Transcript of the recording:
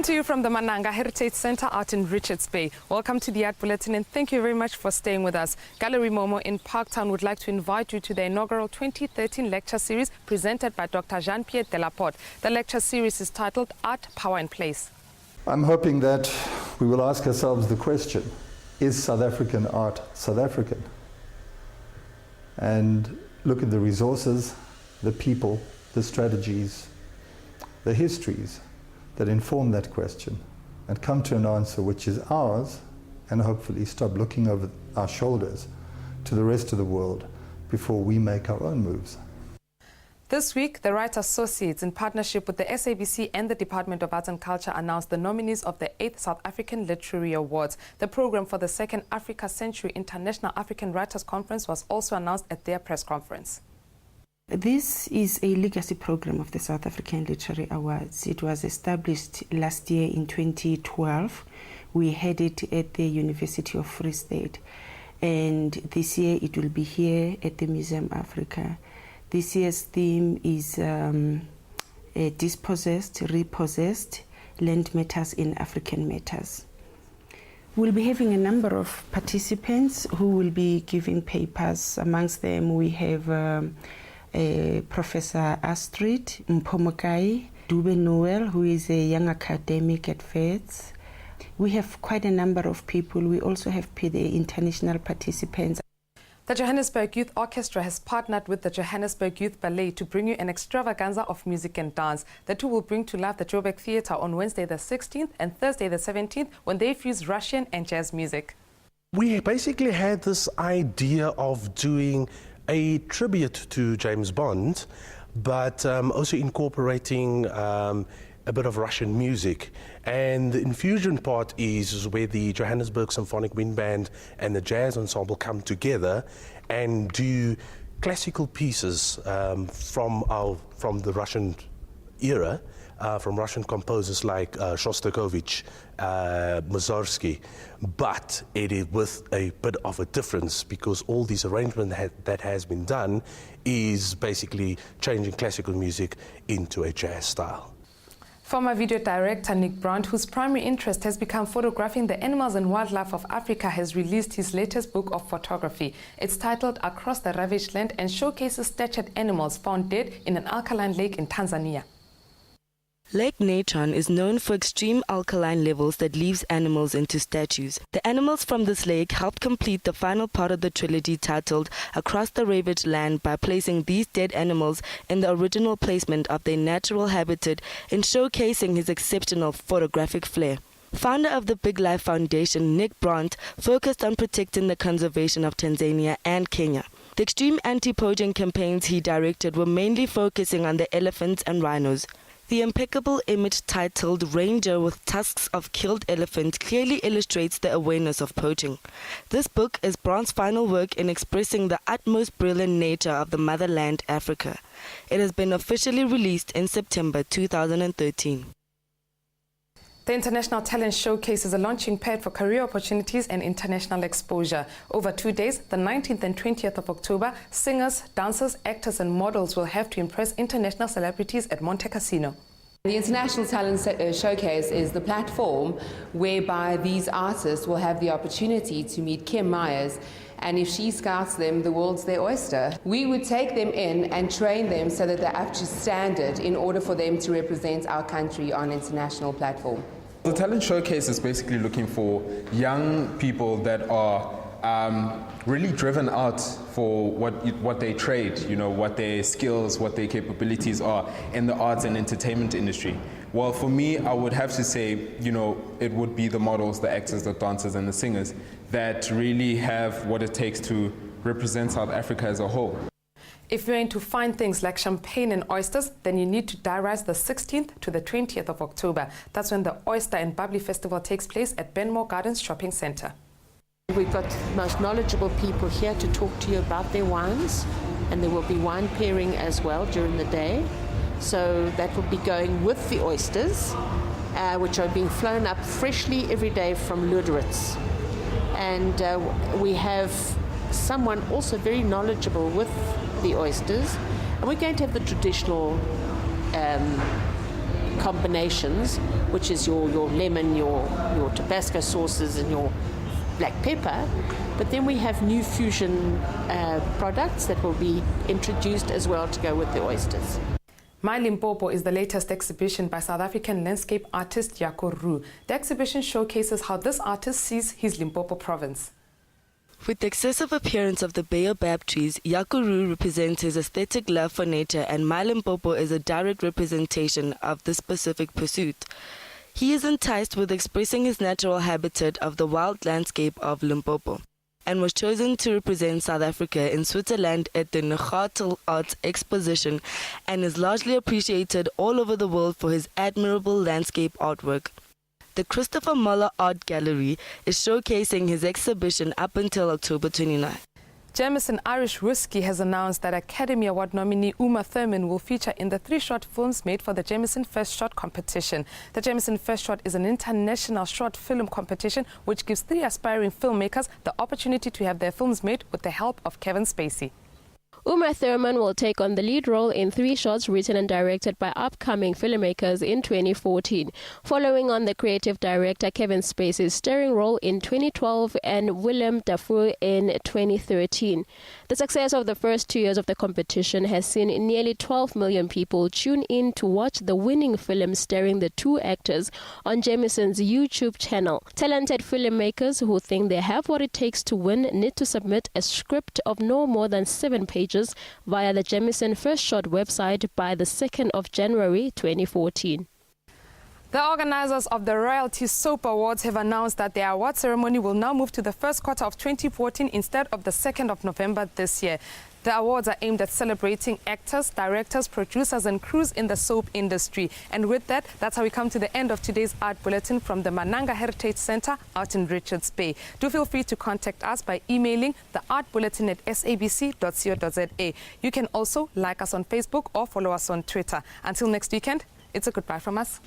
Coming to you from the Mananga Heritage Center out in Richards Bay. Welcome to the Art Bulletin and thank you very much for staying with us. Gallery Momo in Parktown would like to invite you to the inaugural 2013 lecture series presented by Dr. Jean-Pierre Delaporte. The lecture series is titled Art, Power and Place. I'm hoping that we will ask ourselves the question, is South African art South African? And look at the resources, the people, the strategies, the histories that inform that question and come to an answer which is ours, and hopefully stop looking over our shoulders to the rest of the world before we make our own moves. This week, the Writers Associates, in partnership with the SABC and the Department of Arts and Culture, announced the nominees of the 8th South African Literary Awards. The program for the 2nd Africa Century International African Writers Conference was also announced at their press conference. This is a legacy program of the South African Literary Awards. It was established last year in 2012. We had it at the University of Free State. And this year it will be here at the Museum Africa. This year's theme is Dispossessed, Repossessed, Land Matters in African Matters. We'll be having a number of participants who will be giving papers. Amongst them we have Professor Astrid Mpomokai, Dube Noel, who is a young academic at FEDS. We have quite a number of people. We also have the international participants. The Johannesburg Youth Orchestra has partnered with the Johannesburg Youth Ballet to bring you an extravaganza of music and dance. The two will bring to life the Joburg Theatre on Wednesday the 16th and Thursday the 17th when they fuse Russian and jazz music. We basically had this idea of doing a tribute to James Bond, but also incorporating a bit of Russian music. And the infusion part is where the Johannesburg Symphonic Wind Band and the Jazz Ensemble come together and do classical pieces from the Russian era, from Russian composers like Shostakovich, Mussorgsky, but it is with a bit of a difference because all these arrangement that has been done is basically changing classical music into a jazz style. Former video director Nick Brandt, whose primary interest has become photographing the animals and wildlife of Africa, has released his latest book of photography. It's titled Across the Ravaged Land and showcases statued animals found dead in an alkaline lake in Tanzania. Lake Natron is known for extreme alkaline levels that leaves animals into statues. The animals from this lake helped complete the final part of the trilogy titled Across the Ravaged Land by placing these dead animals in the original placement of their natural habitat and showcasing his exceptional photographic flair. Founder of the Big Life Foundation, Nick Brandt, focused on protecting the conservation of Tanzania and Kenya. The extreme anti-poaching campaigns he directed were mainly focusing on the elephants and rhinos. The impeccable image titled Ranger with Tusks of Killed Elephant clearly illustrates the awareness of poaching. This book is Brandt's final work in expressing the utmost brilliant nature of the motherland Africa. It has been officially released in September 2013. The International Talent Showcase is a launching pad for career opportunities and international exposure. Over 2 days, the 19th and 20th of October, singers, dancers, actors and models will have to impress international celebrities at Monte Cassino. The International Talent Showcase is the platform whereby these artists will have the opportunity to meet Kim Myers, and if she scouts them, the world's their oyster. We would take them in and train them so that they're up to standard in order for them to represent our country on an international platform. The Talent Showcase is basically looking for young people that are really driven out for what they trade, you know, what their skills, what their capabilities are in the arts and entertainment industry. Well, for me, I would have to say, you know, it would be the models, the actors, the dancers and the singers that really have what it takes to represent South Africa as a whole. If you're into fine things like champagne and oysters, then you need to diarise the 16th to the 20th of October. That's when the Oyster and Bubbly Festival takes place at Benmore Gardens Shopping Centre. We've got the most knowledgeable people here to talk to you about their wines, and there will be wine pairing as well during the day. So that will be going with the oysters, which are being flown up freshly every day from Luderitz. And we have someone also very knowledgeable with the oysters, and we're going to have the traditional combinations, which is your lemon, your Tabasco sauces, and your black pepper. But then we have new fusion products that will be introduced as well to go with the oysters. My Limpopo is the latest exhibition by South African landscape artist Jaco Roux. The exhibition showcases how this artist sees his Limpopo province. With the excessive appearance of the baobab trees, Jaco Roux represents his aesthetic love for nature, and My Limpopo is a direct representation of this specific pursuit. He is enticed with expressing his natural habitat of the wild landscape of Limpopo, and was chosen to represent South Africa in Switzerland at the Neuchâtel Arts Exposition, and is largely appreciated all over the world for his admirable landscape artwork. The Christopher Muller Art Gallery is showcasing his exhibition up until October 29. Jameson Irish Whiskey has announced that Academy Award nominee Uma Thurman will feature in the 3 short films made for the Jameson First Shot competition. The Jameson First Shot is an international short film competition which gives 3 aspiring filmmakers the opportunity to have their films made with the help of Kevin Spacey. Uma Thurman will take on the lead role in 3 shorts written and directed by upcoming filmmakers in 2014, following on the creative director Kevin Spacey's starring role in 2012 and Willem Dafoe in 2013. The success of the first 2 years of the competition has seen nearly 12 million people tune in to watch the winning film starring the 2 actors on Jameson's YouTube channel. Talented filmmakers who think they have what it takes to win need to submit a script of no more than 7 pages via the Jameson First Shot website by the 2nd of January 2014. The organizers of the Royalty Soap Awards have announced that their award ceremony will now move to the first quarter of 2014 instead of the 2nd of November this year. The awards are aimed at celebrating actors, directors, producers and crews in the soap industry. And with that, that's how we come to the end of today's Art Bulletin from the Mananga Heritage Center out in Richards Bay. Do feel free to contact us by emailing theartbulletin@sabc.co.za. You can also like us on Facebook or follow us on Twitter. Until next weekend, it's a goodbye from us.